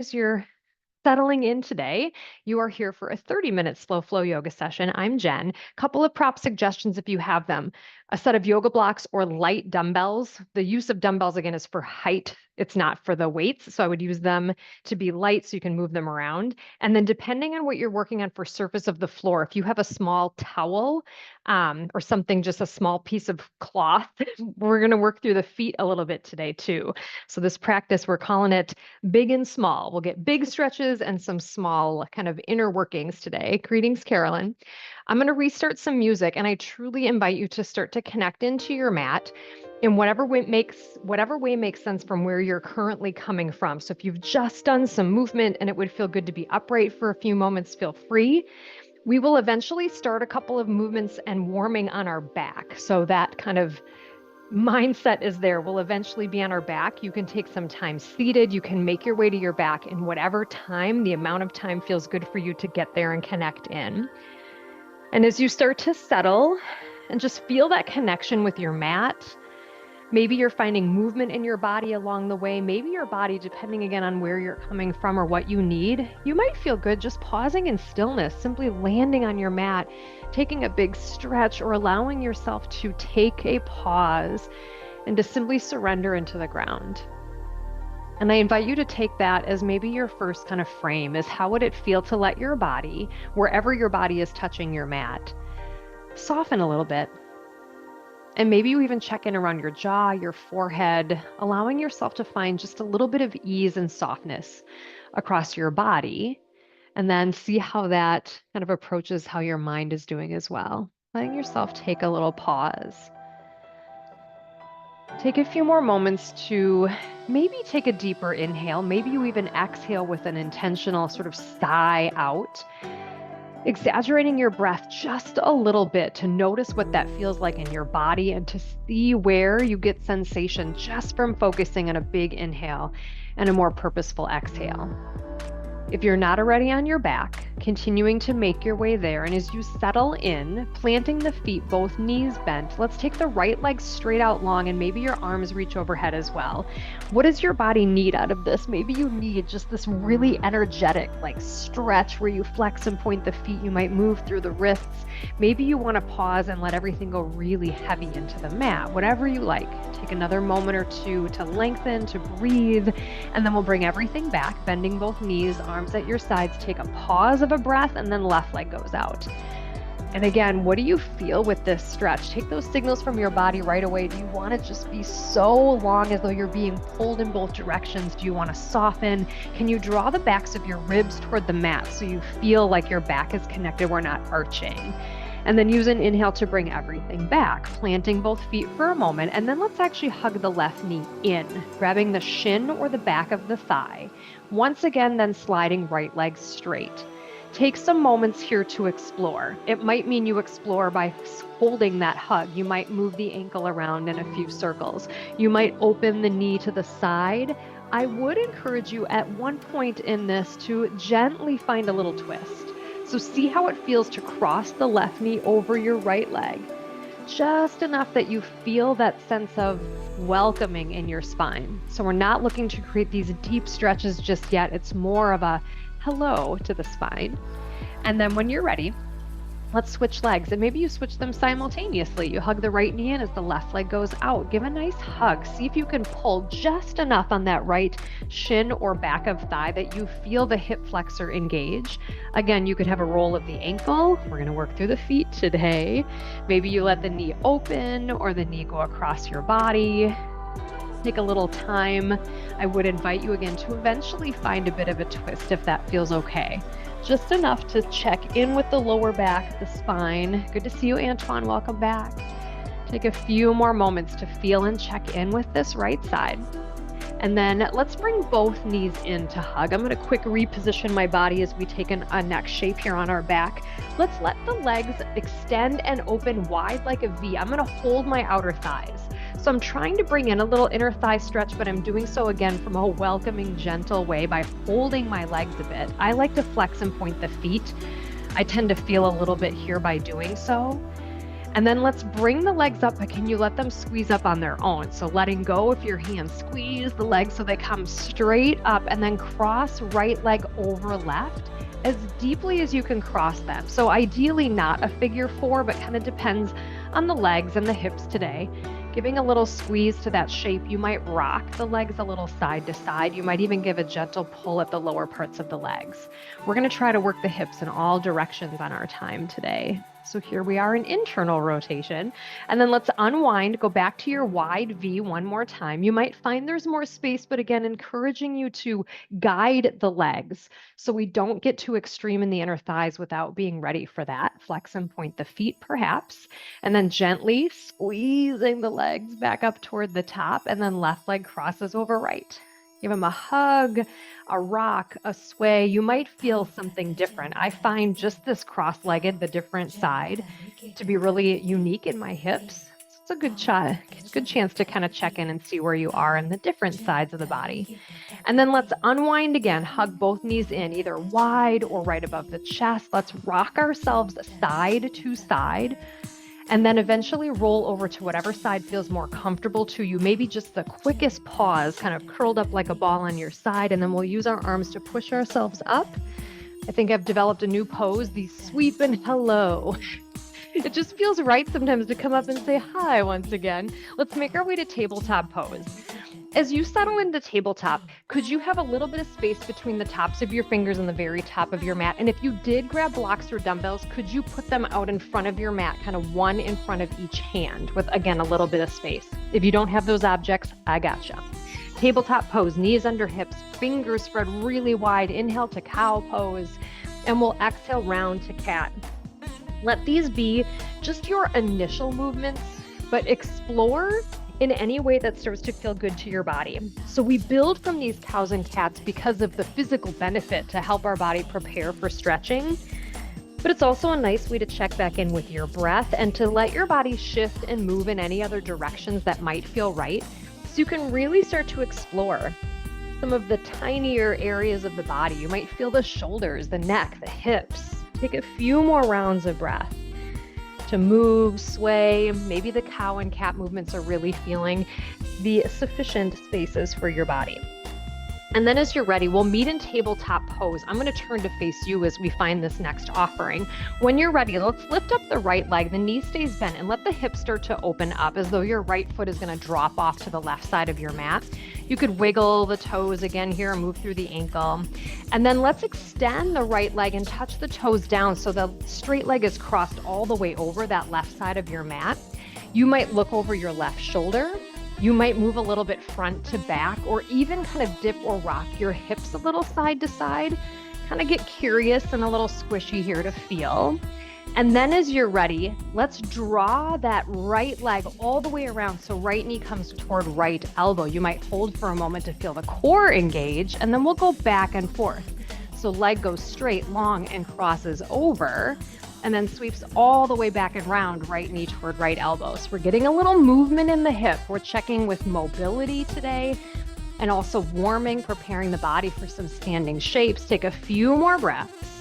As you're settling in today, you are here for a 30-minute slow flow yoga session. I'm Jen. Couple of prop suggestions if you have them. A set of yoga blocks or light dumbbells. The use of dumbbells again is for height. It's not for the weights. So I would use them to be light so you can move them around. And then depending on what you're working on for surface of the floor, if you have a small towel or something, just a small piece of cloth, we're going to work through the feet a little bit today too. So this practice, we're calling it big and small. We'll get big stretches and some small kind of inner workings today. Greetings, Carolyn. I'm going to restart some music, and I truly invite you to start to connect into your mat in whatever way makes sense from where you're currently coming from. So if you've just done some movement and it would feel good to be upright for a few moments, feel free. We will eventually start a couple of movements and warming on our back. So that kind of mindset is there. We'll eventually be on our back. You can take some time seated. You can make your way to your back in whatever time, the amount of time feels good for you to get there and connect in. And as you start to settle and just feel that connection with your mat, maybe you're finding movement in your body along the way. Maybe your body, depending again on where you're coming from or what you need, you might feel good just pausing in stillness, simply landing on your mat, taking a big stretch, or allowing yourself to take a pause and to simply surrender into the ground. And I invite you to take that as maybe your first kind of frame is how would it feel to let your body, wherever your body is touching your mat, soften a little bit. And maybe you even check in around your jaw, your forehead, allowing yourself to find just a little bit of ease and softness across your body. And then see how that kind of approaches how your mind is doing as well. Letting yourself take a little pause. Take a few more moments to maybe take a deeper inhale. Maybe you even exhale with an intentional sort of sigh out. Exaggerating your breath just a little bit to notice what that feels like in your body and to see where you get sensation just from focusing on a big inhale and a more purposeful exhale. If you're not already on your back, continuing to make your way there, and as you settle in, planting the feet, both knees bent, let's take the right leg straight out long and maybe your arms reach overhead as well. What does your body need out of this? Maybe you need just this really energetic stretch where you flex and point the feet. You might move through the wrists. Maybe you want to pause and let everything go really heavy into the mat. Whatever you like. Take another moment or two to lengthen, to breathe, and then we'll bring everything back, bending both knees, arms at your sides. Take a pause of a breath, and then left leg goes out. And again, what do you feel with this stretch? Take those signals from your body right away. Do you want to just be so long as though you're being pulled in both directions? Do you want to soften? Can you draw the backs of your ribs toward the mat so you feel like your back is connected? We're not arching. And then use an inhale to bring everything back, planting both feet for a moment. And then let's actually hug the left knee in, grabbing the shin or the back of the thigh. Once again, then sliding right leg straight. Take some moments here to explore. It might mean you explore by holding that hug. You might move the ankle around in a few circles. You might open the knee to the side. I would encourage you at one point in this to gently find a little twist. So see how it feels to cross the left knee over your right leg. Just enough that you feel that sense of welcoming in your spine. So we're not looking to create these deep stretches just yet. It's more of a hello to the spine. And then when you're ready, let's switch legs, and maybe you switch them simultaneously. You hug the right knee in as the left leg goes out. Give a nice hug. See if you can pull just enough on that right shin or back of thigh that you feel the hip flexor engage. Again, you could have a roll of the ankle. We're going to work through the feet today. Maybe you let the knee open or the knee go across your body. Take a little time. I would invite you again to eventually find a bit of a twist if that feels okay. Just enough to check in with the lower back, the spine. Good to see you, Antoine. Welcome back. Take a few more moments to feel and check in with this right side. And then let's bring both knees in to hug. I'm going to quick reposition my body as we take a neck shape here on our back. Let's let the legs extend and open wide like a V. I'm going to hold my outer thighs. So I'm trying to bring in a little inner thigh stretch, but I'm doing so again from a welcoming, gentle way by holding my legs a bit. I like to flex and point the feet. I tend to feel a little bit here by doing so. And then let's bring the legs up, but can you let them squeeze up on their own? So letting go if your hands squeeze the legs so they come straight up, and then cross right leg over left as deeply as you can cross them. So ideally not a figure four, but kind of depends on the legs and the hips today. Giving a little squeeze to that shape. You might rock the legs a little side to side. You might even give a gentle pull at the lower parts of the legs. We're going to try to work the hips in all directions on our time today. So here we are in internal rotation. And then let's unwind, go back to your wide V one more time. You might find there's more space, but again, encouraging you to guide the legs so we don't get too extreme in the inner thighs without being ready for that. Flex and point the feet perhaps, and then gently squeezing the legs back up toward the top, and then left leg crosses over right. Give them a hug, a rock, a sway. You might feel something different. I find just this cross-legged, the different side, to be really unique in my hips. It's a good chance to kind of check in and see where you are in the different sides of the body. And then let's unwind again. Hug both knees in, either wide or right above the chest. Let's rock ourselves side to side. And then eventually roll over to whatever side feels more comfortable to you. Maybe just the quickest pause, kind of curled up like a ball on your side. And then we'll use our arms to push ourselves up. I think I've developed a new pose, the sweep and hello. It just feels right sometimes to come up and say hi once again. Let's make our way to tabletop pose. As you settle into tabletop, could you have a little bit of space between the tops of your fingers and the very top of your mat? And if you did grab blocks or dumbbells, could you put them out in front of your mat, kind of one in front of each hand with, again, a little bit of space? If you don't have those objects, I gotcha. Tabletop pose, knees under hips, fingers spread really wide. Inhale to cow pose, and we'll exhale round to cat. Let these be just your initial movements, but explore in any way that starts to feel good to your body. So we build from these cows and cats because of the physical benefit to help our body prepare for stretching. But it's also a nice way to check back in with your breath and to let your body shift and move in any other directions that might feel right. So you can really start to explore some of the tinier areas of the body. You might feel the shoulders, the neck, the hips. Take a few more rounds of breath to move, sway. Maybe the cow and cat movements are really feeling the sufficient spaces for your body. And then as you're ready, we'll meet in tabletop pose. I'm going to turn to face you as we find this next offering. When you're ready, let's lift up the right leg. The knee stays bent and let the hips start to open up as though your right foot is going to drop off to the left side of your mat. You could wiggle the toes again here and move through the ankle. And then let's extend the right leg and touch the toes down so the straight leg is crossed all the way over that left side of your mat. You might look over your left shoulder. You might move a little bit front to back, or even kind of dip or rock your hips a little side to side. Kind of get curious and a little squishy here to feel. And then as you're ready, let's draw that right leg all the way around so right knee comes toward right elbow. You might hold for a moment to feel the core engage, and then we'll go back and forth. So leg goes straight, long, and crosses over, and then sweeps all the way back and round, right knee toward right elbow. So we're getting a little movement in the hip. We're checking with mobility today and also warming, preparing the body for some standing shapes. Take a few more breaths.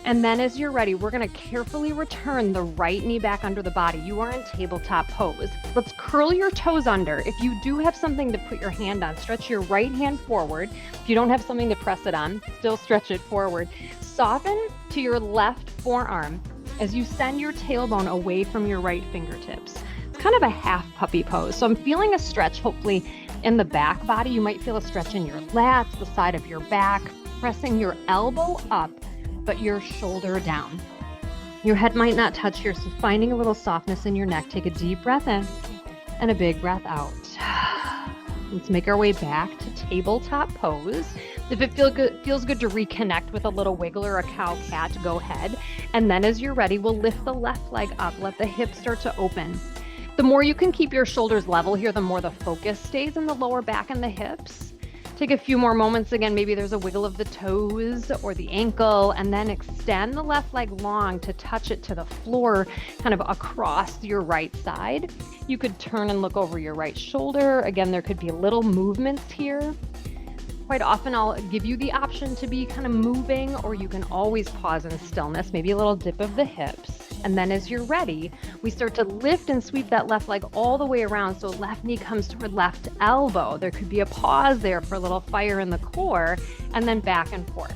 And then as you're ready, we're going to carefully return the right knee back under the body. You are in tabletop pose. Let's curl your toes under. If you do have something to put your hand on, stretch your right hand forward. If you don't have something to press it on, still stretch it forward. Soften to your left forearm as you send your tailbone away from your right fingertips. It's kind of a half puppy pose. So I'm feeling a stretch, hopefully, in the back body. You might feel a stretch in your lats, the side of your back, pressing your elbow up, but your shoulder down. Your head might not touch here, so finding a little softness in your neck. Take a deep breath in and a big breath out. Let's make our way back to tabletop pose. If it feels good to reconnect with a little wiggle or a cow cat, go ahead. And then as you're ready, we'll lift the left leg up. Let the hips start to open. The more you can keep your shoulders level here, the more the focus stays in the lower back and the hips. Take a few more moments. Again, maybe there's a wiggle of the toes or the ankle, and then extend the left leg long to touch it to the floor, kind of across your right side. You could turn and look over your right shoulder. Again, there could be little movements here. Quite often I'll give you the option to be kind of moving, or you can always pause in stillness, maybe a little dip of the hips. And then as you're ready, we start to lift and sweep that left leg all the way around. So left knee comes toward left elbow. There could be a pause there for a little fire in the core, and then back and forth.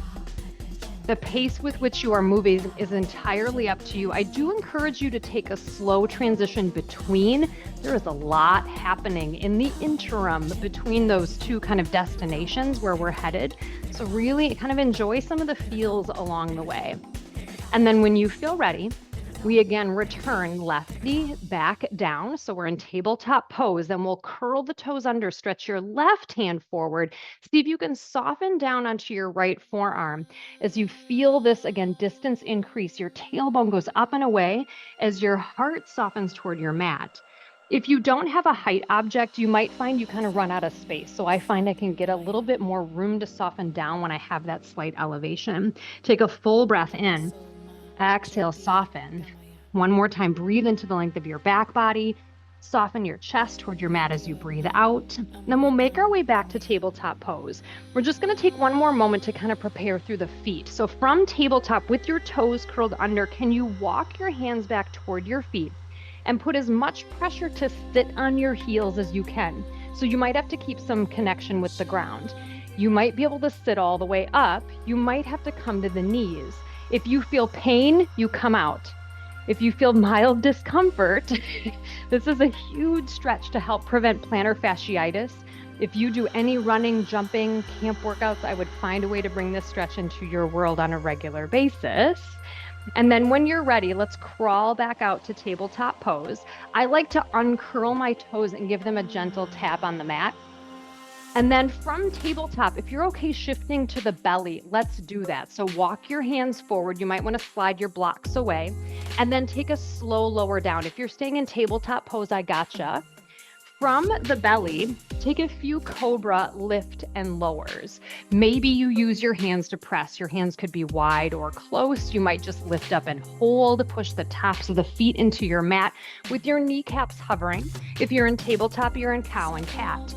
The pace with which you are moving is entirely up to you. I do encourage you to take a slow transition between. There is a lot happening in the interim between those two kind of destinations where we're headed. So really kind of enjoy some of the feels along the way. And then when you feel ready, we again return left knee back down. So we're in tabletop pose, and we'll curl the toes under, stretch your left hand forward. See if you can soften down onto your right forearm. As you feel this, again, distance increase, your tailbone goes up and away as your heart softens toward your mat. If you don't have a height object, you might find you kind of run out of space. So I find I can get a little bit more room to soften down when I have that slight elevation. Take a full breath in. Exhale, soften. One more time, breathe into the length of your back body. Soften your chest toward your mat as you breathe out. Then we'll make our way back to tabletop pose. We're just going to take one more moment to kind of prepare through the feet. So from tabletop with your toes curled under, can you walk your hands back toward your feet and put as much pressure to sit on your heels as you can? So you might have to keep some connection with the ground. You might be able to sit all the way up. You might have to come to the knees. If you feel pain, you come out. If you feel mild discomfort, this is a huge stretch to help prevent plantar fasciitis. If you do any running, jumping, camp workouts, I would find a way to bring this stretch into your world on a regular basis. And then when you're ready, let's crawl back out to tabletop pose. I like to uncurl my toes and give them a gentle tap on the mat. And then from tabletop, if you're okay shifting to the belly, let's do that. So walk your hands forward. You might want to slide your blocks away and then take a slow lower down. If you're staying in tabletop pose, I gotcha. From the belly, take a few cobra lift and lowers. Maybe you use your hands to press. Your hands could be wide or close. You might just lift up and hold, push the tops of the feet into your mat with your kneecaps hovering. If you're in tabletop, you're in cow and cat.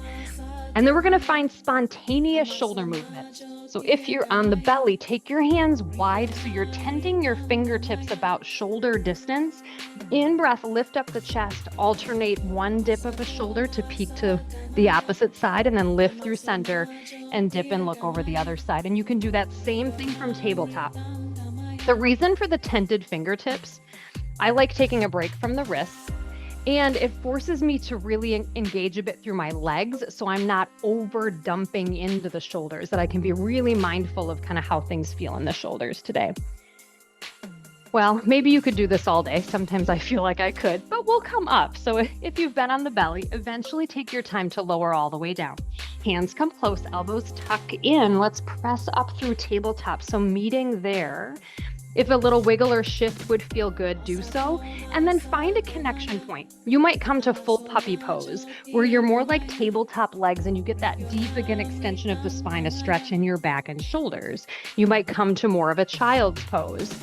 And then we're going to find spontaneous shoulder movement. So if you're on the belly, take your hands wide so you're tending your fingertips about shoulder distance. In breath, lift up the chest, alternate one dip of a shoulder to peek to the opposite side, and then lift through center and dip and look over the other side. And you can do that same thing from tabletop. The reason for the tented fingertips, I like taking a break from the wrists. And it forces me to really engage a bit through my legs, so I'm not over dumping into the shoulders, that I can be really mindful of kind of how things feel in the shoulders today. Well, maybe you could do this all day. Sometimes I feel like I could, but we'll come up. So if you've been on the belly, eventually take your time to lower all the way down. Hands come close, elbows tuck in. Let's press up through tabletop. So meeting there. If a little wiggle or shift would feel good, do so. And then find a connection point. You might come to full puppy pose, where you're more like tabletop legs and you get that deep, again, extension of the spine, a stretch in your back and shoulders. You might come to more of a child's pose.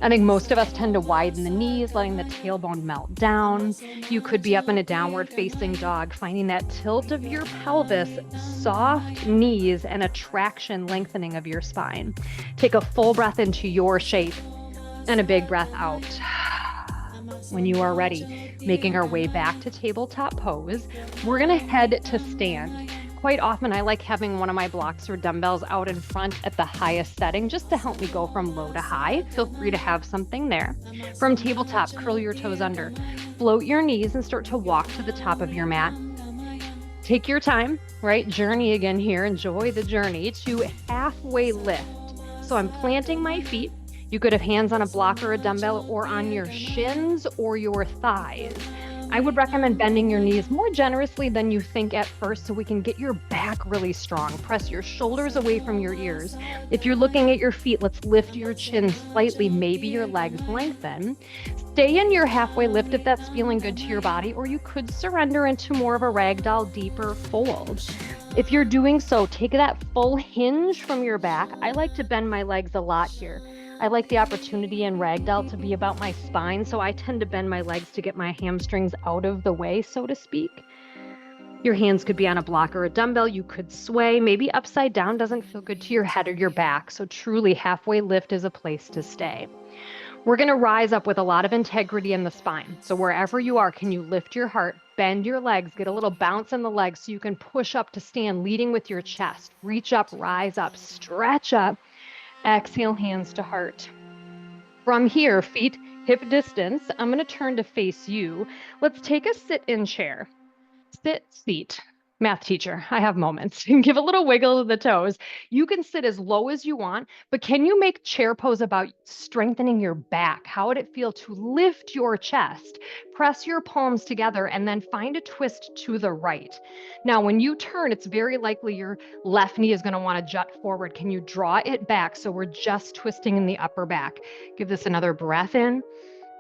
I think most of us tend to widen the knees, letting the tailbone melt down. You could be up in a downward facing dog, finding that tilt of your pelvis, soft knees, and a traction lengthening of your spine. Take a full breath into your shape and a big breath out. When you are ready, making our way back to tabletop pose, we're going to head to stand. Quite often, I like having one of my blocks or dumbbells out in front at the highest setting just to help me go from low to high. Feel free to have something there. From tabletop, curl your toes under. Float your knees and start to walk to the top of your mat. Take your time, right? Journey again here. Enjoy the journey to halfway lift. So I'm planting my feet. You could have hands on a block or a dumbbell or on your shins or your thighs. I would recommend bending your knees more generously than you think at first so we can get your back really strong. Press your shoulders away from your ears. If you're looking at your feet, let's lift your chin slightly, maybe your legs lengthen. Stay in your halfway lift if that's feeling good to your body, or you could surrender into more of a ragdoll, deeper fold. If you're doing so, take that full hinge from your back. I like to bend my legs a lot here. I like the opportunity in ragdoll to be about my spine, so I tend to bend my legs to get my hamstrings out of the way, so to speak. Your hands could be on a block or a dumbbell. You could sway. Maybe upside down doesn't feel good to your head or your back, so truly halfway lift is a place to stay. We're going to rise up with a lot of integrity in the spine. So wherever you are, can you lift your heart, bend your legs, get a little bounce in the legs so you can push up to stand, leading with your chest. Reach up, rise up, stretch up. Exhale, hands to heart. From here, feet hip distance, I'm going to turn to face you. Let's take a sit-in chair. Sit, seat. Math teacher, I have moments. Give a little wiggle of the toes. You can sit as low as you want, but can you make chair pose about strengthening your back? How would it feel to lift your chest? Press your palms together and then find a twist to the right. Now, when you turn, it's very likely your left knee is going to want to jut forward. Can you draw it back so we're just twisting in the upper back? Give this another breath in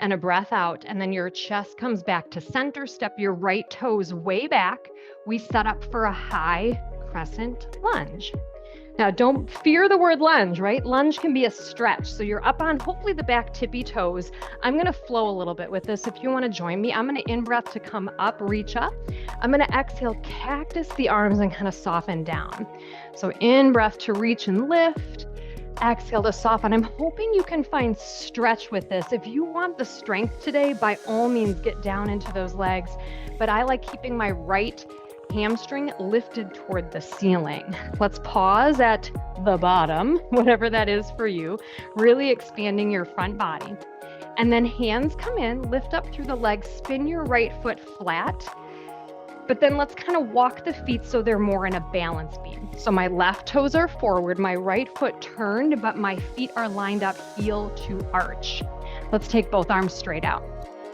and a breath out, and then your chest comes back to center. Step your right toes way back. We set up for a high crescent lunge. Now, don't fear the word lunge, right? Lunge can be a stretch. So you're up on hopefully the back tippy toes. I'm going to flow a little bit with this. If you want to join me, I'm going to in-breath to come up, reach up. I'm going to exhale, cactus the arms and kind of soften down. So in-breath to reach and lift. Exhale to soften. I'm hoping you can find stretch with this. If you want the strength today, by all means, get down into those legs. But I like keeping my right hamstring lifted toward the ceiling. Let's pause at the bottom, whatever that is for you, really expanding your front body. And then hands come in, lift up through the legs, spin your right foot flat. But then let's kind of walk the feet so they're more in a balance beam. So my left toes are forward, my right foot turned, but my feet are lined up heel to arch. Let's take both arms straight out.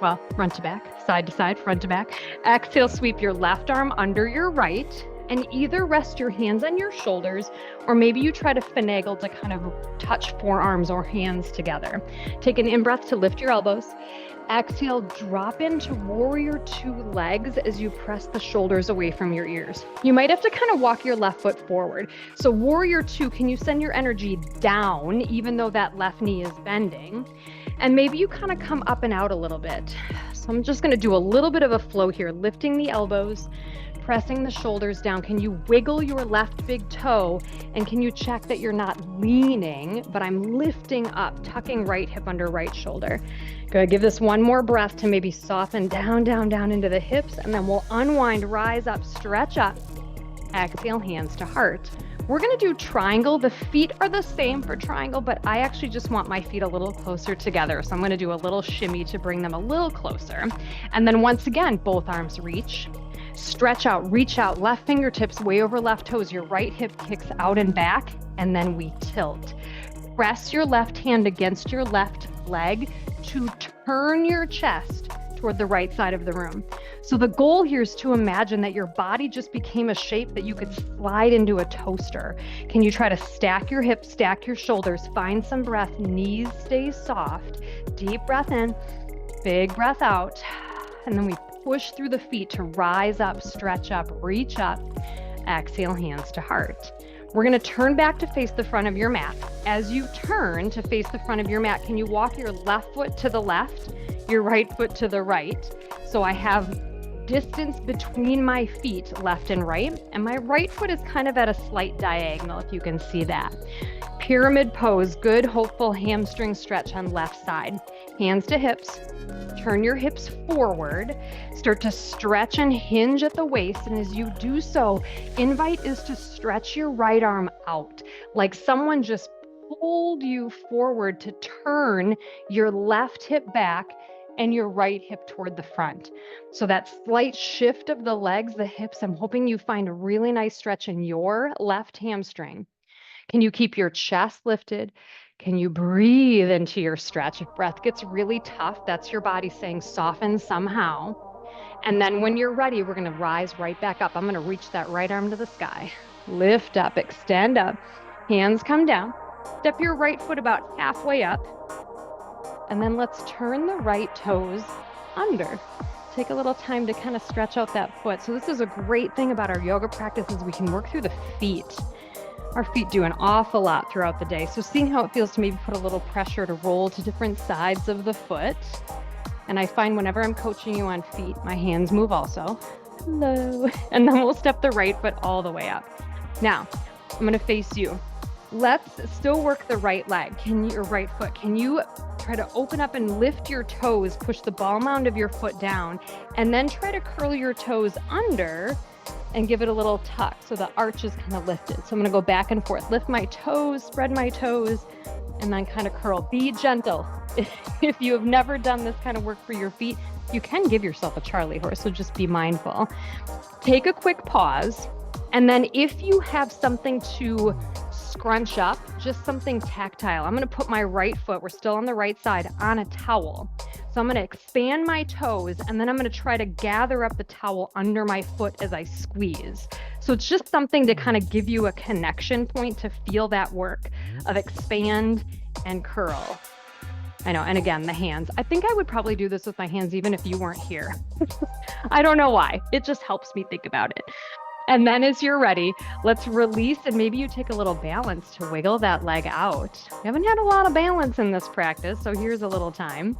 Well, front to back, side to side, front to back. Exhale, sweep your left arm under your right and either rest your hands on your shoulders or maybe you try to finagle to kind of touch forearms or hands together. Take an in-breath to lift your elbows. Exhale, drop into warrior two legs as you press the shoulders away from your ears. You might have to kind of walk your left foot forward. So warrior two, can you send your energy down even though that left knee is bending? And maybe you kind of come up and out a little bit. So I'm just going to do a little bit of a flow here, lifting the elbows, pressing the shoulders down. Can you wiggle your left big toe? And can you check that you're not leaning, but I'm lifting up, tucking right hip under right shoulder. Good. Give this one more breath to maybe soften down, down, down into the hips. And then we'll unwind, rise up, stretch up. Exhale, hands to heart. We're going to do triangle. The feet are the same for triangle, but I actually just want my feet a little closer together. So I'm going to do a little shimmy to bring them a little closer. And then once again, both arms reach. Stretch out, reach out, left fingertips way over left toes. Your right hip kicks out and back, and then we tilt. Press your left hand against your left leg to turn your chest toward the right side of the room. So the goal here is to imagine that your body just became a shape that you could slide into a toaster. Can you try to stack your hips, stack your shoulders, find some breath, knees stay soft, deep breath in, big breath out, and then we push through the feet to rise up, stretch up, reach up, exhale, hands to heart. We're going to turn back to face the front of your mat. As you turn to face the front of your mat, can you walk your left foot to the left, your right foot to the right? So I have distance between my feet, left and right, and my right foot is kind of at a slight diagonal, if you can see that. Pyramid pose, good, hopeful hamstring stretch on left side. Hands to hips, turn your hips forward, start to stretch and hinge at the waist, and as you do so, invite is to stretch your right arm out, like someone just pulled you forward to turn your left hip back and your right hip toward the front. So that slight shift of the legs, the hips, I'm hoping you find a really nice stretch in your left hamstring. Can you keep your chest lifted? Can you breathe into your stretch? If breath gets really tough, that's your body saying soften somehow. And then when you're ready, we're going to rise right back up. I'm going to reach that right arm to the sky. Lift up, extend up, hands come down. Step your right foot about halfway up. And then let's turn the right toes under. Take a little time to kind of stretch out that foot. So this is a great thing about our yoga practice is we can work through the feet. Our feet do an awful lot throughout the day. So seeing how it feels to maybe put a little pressure to roll to different sides of the foot. And I find whenever I'm coaching you on feet, my hands move also. Hello. And then we'll step the right foot all the way up. Now, I'm going to face you. Let's still work the right leg. Or right foot? Can you try to open up and lift your toes, push the ball mound of your foot down, and then try to curl your toes under and give it a little tuck so the arch is kind of lifted. So I'm going to go back and forth, lift my toes, spread my toes, and then kind of curl. Be gentle. If you have never done this kind of work for your feet, you can give yourself a Charlie horse, so just be mindful. Take a quick pause, and then if you have something to scrunch up, just something tactile. I'm going to put my right foot, we're still on the right side, on a towel. So I'm going to expand my toes, and then I'm going to try to gather up the towel under my foot as I squeeze. So it's just something to kind of give you a connection point to feel that work of expand and curl. I know. And again, the hands. I think I would probably do this with my hands even if you weren't here. I don't know why. It just helps me think about it. And then as you're ready, let's release, and maybe you take a little balance to wiggle that leg out. We haven't had a lot of balance in this practice, so here's a little time.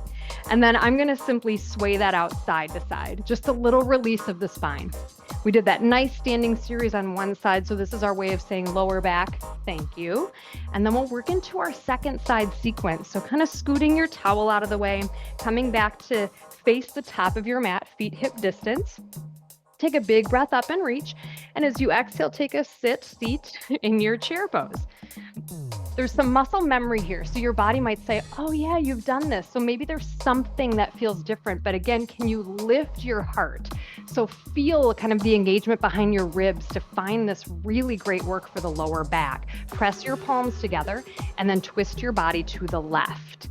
And then I'm going to simply sway that out side to side, just a little release of the spine. We did that nice standing series on one side, so this is our way of saying lower back, thank you. And then we'll work into our second side sequence. So kind of scooting your towel out of the way, coming back to face the top of your mat, feet hip distance. Take a big breath up and reach. And as you exhale, take a seat in your chair pose. There's some muscle memory here. So your body might say, oh yeah, you've done this. So maybe there's something that feels different. But again, can you lift your heart? So feel kind of the engagement behind your ribs to find this really great work for the lower back. Press your palms together and then twist your body to the left.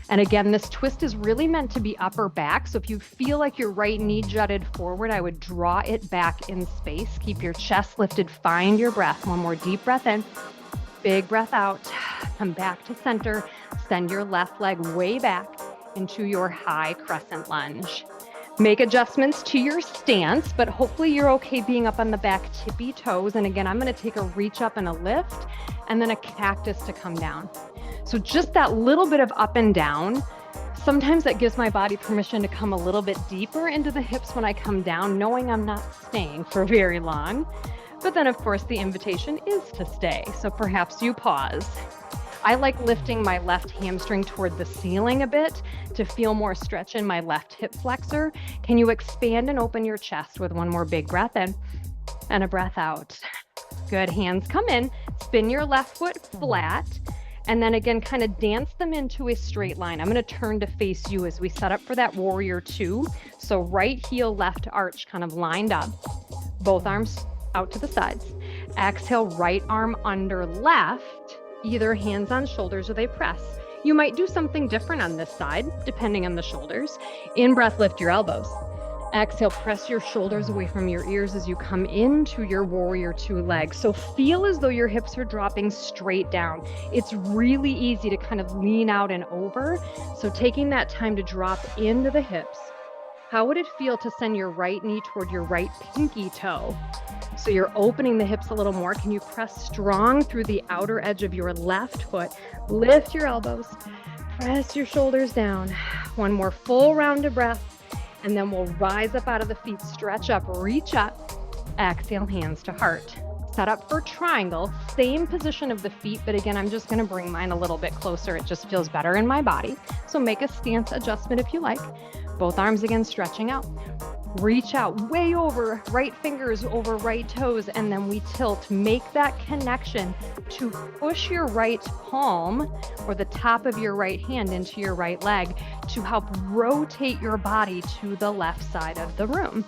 And again, this twist is really meant to be upper back. So if you feel like your right knee jutted forward, I would draw it back in space. Keep your chest lifted. Find your breath. One more deep breath in. Big breath out. Come back to center. Send your left leg way back into your high crescent lunge. Make adjustments to your stance, but hopefully you're okay being up on the back tippy toes. And again, I'm going to take a reach up and a lift, and then a cactus to come down. So just that little bit of up and down, sometimes that gives my body permission to come a little bit deeper into the hips when I come down, knowing I'm not staying for very long. But then of course the invitation is to stay. So perhaps you pause. I like lifting my left hamstring toward the ceiling a bit to feel more stretch in my left hip flexor. Can you expand and open your chest with one more big breath in and a breath out? Good. Hands come in, spin your left foot flat, and then again, kind of dance them into a straight line. I'm going to turn to face you as we set up for that warrior two. So right heel, left arch kind of lined up, both arms out to the sides. Exhale, right arm under left, either hands on shoulders or they press. You might do something different on this side, depending on the shoulders. In breath, lift your elbows. Exhale, press your shoulders away from your ears as you come into your warrior two leg. So feel as though your hips are dropping straight down. It's really easy to kind of lean out and over. So taking that time to drop into the hips. How would it feel to send your right knee toward your right pinky toe? So you're opening the hips a little more. Can you press strong through the outer edge of your left foot? Lift your elbows, press your shoulders down. One more full round of breath. And then we'll rise up out of the feet, stretch up, reach up, exhale, hands to heart. Set up for triangle, same position of the feet, but again, I'm just gonna bring mine a little bit closer. It just feels better in my body. So make a stance adjustment if you like. Both arms again, stretching out. Reach out way over, right fingers over right toes, and then we tilt. Make that connection to push your right palm or the top of your right hand into your right leg to help rotate your body to the left side of the room.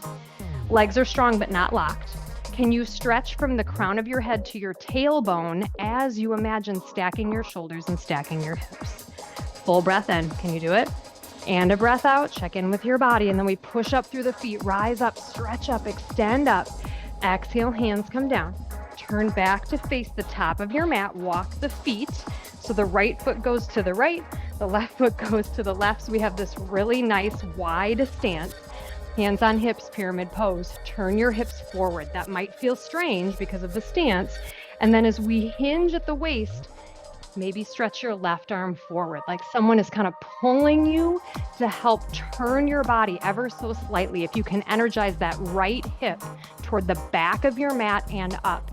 Legs are strong but not locked. Can you stretch from the crown of your head to your tailbone as you imagine stacking your shoulders and stacking your hips? Full breath in. Can you do it? And a breath out, check in with your body, and then we push up through the feet, rise up, stretch up, extend up. Exhale, hands come down. Turn back to face the top of your mat, walk the feet. So the right foot goes to the right, the left foot goes to the left. So we have this really nice wide stance. Hands on hips, pyramid pose. Turn your hips forward. That might feel strange because of the stance. And then as we hinge at the waist, maybe stretch your left arm forward, like someone is kind of pulling you to help turn your body ever so slightly. If you can energize that right hip toward the back of your mat and up.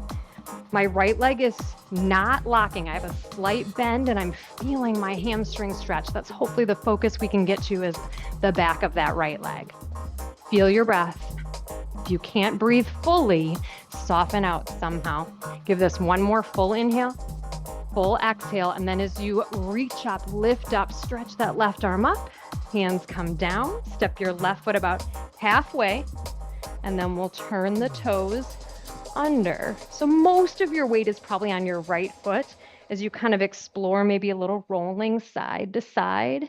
My right leg is not locking. I have a slight bend and I'm feeling my hamstring stretch. That's hopefully the focus we can get to is the back of that right leg. Feel your breath. If you can't breathe fully, soften out somehow. Give this one more full inhale, full exhale, and then as you reach up, lift up, stretch that left arm up, hands come down, step your left foot about halfway, and then we'll turn the toes under. So most of your weight is probably on your right foot as you kind of explore maybe a little rolling side to side.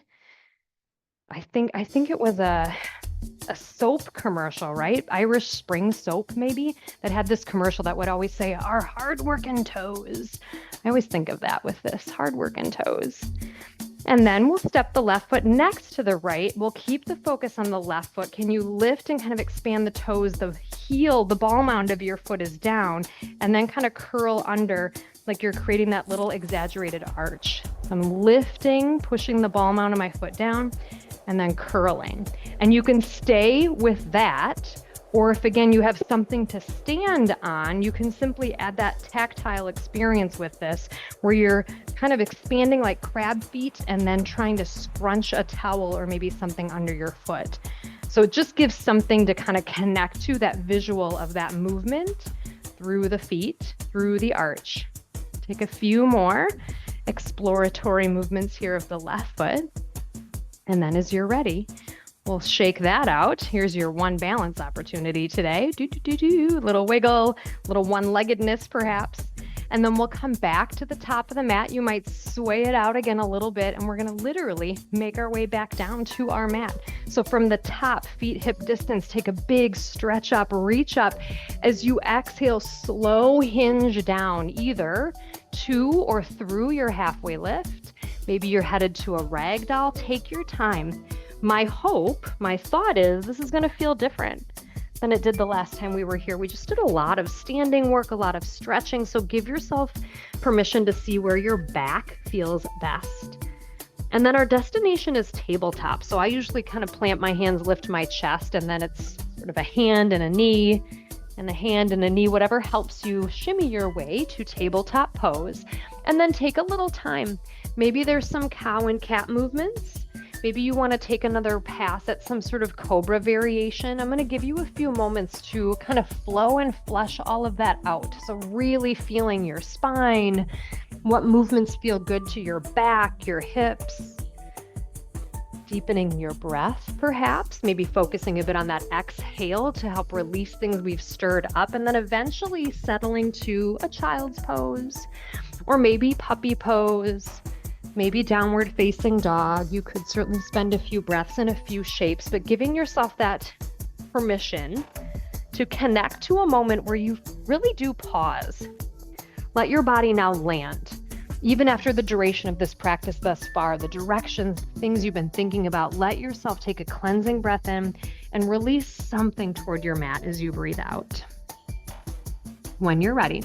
I think it was a soap commercial, right? Irish Spring soap maybe, that had this commercial that would always say, our hard-working toes. I always think of that with this, hard-working toes. And then we'll step the left foot next to the right. We'll keep the focus on the left foot. Can you lift and kind of expand the toes? The heel, the ball mound of your foot is down, and then kind of curl under like you're creating that little exaggerated arch. I'm lifting, pushing the ball mound of my foot down, and then curling. And you can stay with that, or if again you have something to stand on, you can simply add that tactile experience with this, where you're kind of expanding like crab feet and then trying to scrunch a towel or maybe something under your foot. So it just gives something to kind of connect to, that visual of that movement through the feet, through the arch. Take a few more exploratory movements here of the left foot. And then as you're ready, we'll shake that out. Here's your one balance opportunity today. Little wiggle, little one-leggedness perhaps. And then we'll come back to the top of the mat. You might sway it out again a little bit, and we're gonna literally make our way back down to our mat. So from the top, feet hip distance, take a big stretch up, reach up. As you exhale, slow hinge down, either to or through your halfway lift. Maybe you're headed to a rag doll. Take your time. My hope, my thought is this is going to feel different than it did the last time we were here. We just did a lot of standing work, a lot of stretching. So give yourself permission to see where your back feels best. And then our destination is tabletop. So I usually kind of plant my hands, lift my chest, and then it's sort of a hand and a knee, and a hand and a knee, whatever helps you shimmy your way to tabletop pose. And then take a little time. Maybe there's some cow and cat movements. Maybe you want to take another pass at some sort of cobra variation. I'm going to give you a few moments to kind of flow and flush all of that out. So really feeling your spine, what movements feel good to your back, your hips. Deepening your breath, perhaps, maybe focusing a bit on that exhale to help release things we've stirred up, and then eventually settling to a child's pose, or maybe puppy pose, maybe downward facing dog. You could certainly spend a few breaths in a few shapes, but giving yourself that permission to connect to a moment where you really do pause. Let your body now land. Even after the duration of this practice thus far, the directions, things you've been thinking about, let yourself take a cleansing breath in and release something toward your mat as you breathe out. When you're ready,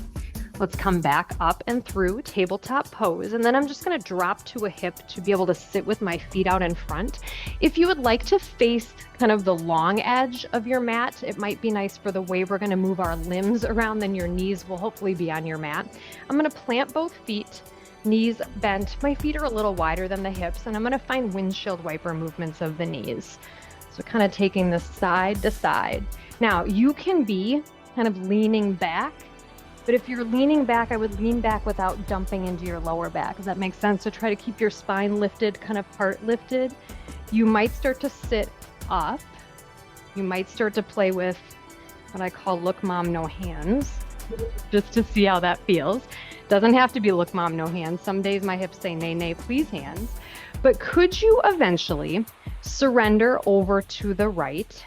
let's come back up and through tabletop pose. And then I'm just going to drop to a hip to be able to sit with my feet out in front. If you would like to face kind of the long edge of your mat, it might be nice for the way we're going to move our limbs around, then your knees will hopefully be on your mat. I'm going to plant both feet, knees bent. My feet are a little wider than the hips, and I'm going to find windshield wiper movements of the knees. So kind of taking this side to side. Now you can be kind of leaning back, but if you're leaning back, I would lean back without dumping into your lower back. Does that make sense? So try to keep your spine lifted, kind of heart lifted. You might start to sit up. You might start to play with what I call look mom, no hands, just to see how that feels. Doesn't have to be look mom, no hands. Some days my hips say nay, nay, please hands. But could you eventually surrender over to the right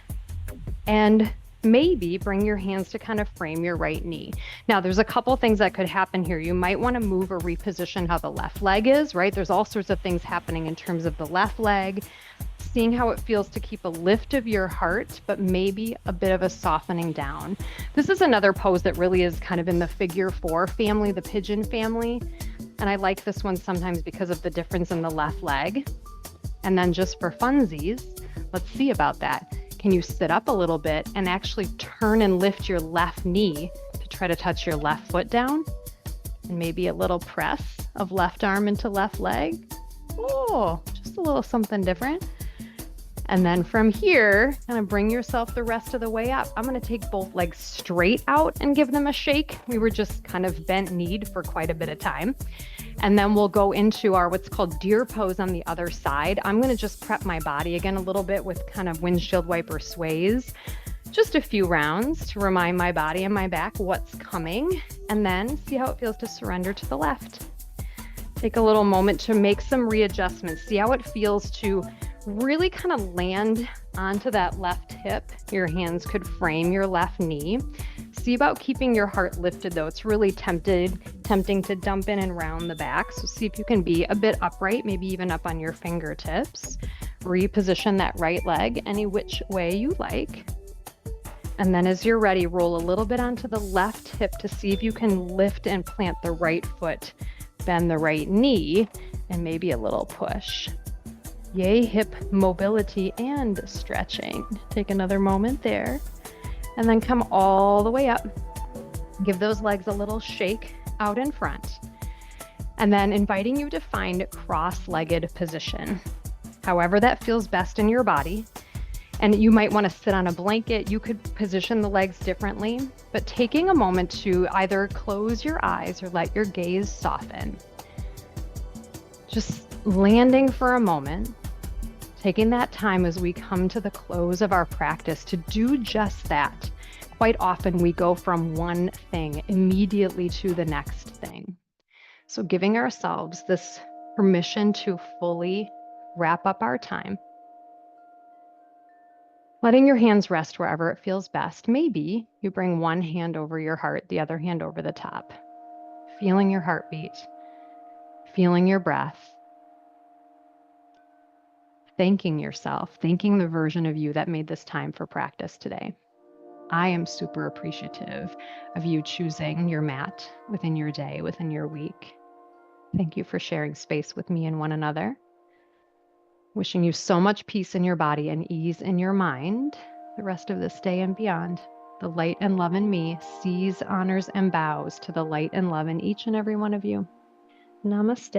and maybe bring your hands to kind of frame your right knee? Now, there's a couple things that could happen here. You might want to move or reposition how the left leg is, right? There's all sorts of things happening in terms of the left leg, seeing how it feels to keep a lift of your heart, but maybe a bit of a softening down. This is another pose that really is kind of in the figure 4 family, the pigeon family. And I like this one sometimes because of the difference in the left leg. And then just for funsies, let's see about that. Can you sit up a little bit and actually turn and lift your left knee to try to touch your left foot down? And maybe a little press of left arm into left leg. Oh, just a little something different. And then from here, kind of bring yourself the rest of the way up. I'm going to take both legs straight out and give them a shake. We were just kind of bent kneed for quite a bit of time. And then we'll go into our what's called deer pose on the other side. I'm going to just prep my body again a little bit with kind of windshield wiper sways. Just a few rounds to remind my body and my back what's coming, and then see how it feels to surrender to the left. Take a little moment to make some readjustments. See how it feels to really kind of land onto that left hip. Your hands could frame your left knee. See about keeping your heart lifted though. It's really tempting to dump in and round the back. So see if you can be a bit upright, maybe even up on your fingertips. Reposition that right leg any which way you like. And then as you're ready, roll a little bit onto the left hip to see if you can lift and plant the right foot, bend the right knee, and maybe a little push. Yay, hip mobility and stretching. Take another moment there. And then come all the way up. Give those legs a little shake out in front. And then inviting you to find cross-legged position. However that feels best in your body. And you might want to sit on a blanket. You could position the legs differently, but taking a moment to either close your eyes or let your gaze soften. Just landing for a moment, taking that time as we come to the close of our practice to do just that. Quite often we go from one thing immediately to the next thing. So giving ourselves this permission to fully wrap up our time. Letting your hands rest wherever it feels best. Maybe you bring one hand over your heart, the other hand over the top. Feeling your heartbeat, feeling your breath. Thanking yourself, thanking the version of you that made this time for practice today. I am super appreciative of you choosing your mat within your day, within your week. Thank you for sharing space with me and one another. Wishing you so much peace in your body and ease in your mind the rest of this day and beyond. The light and love in me sees, honors, and bows to the light and love in each and every one of you. Namaste.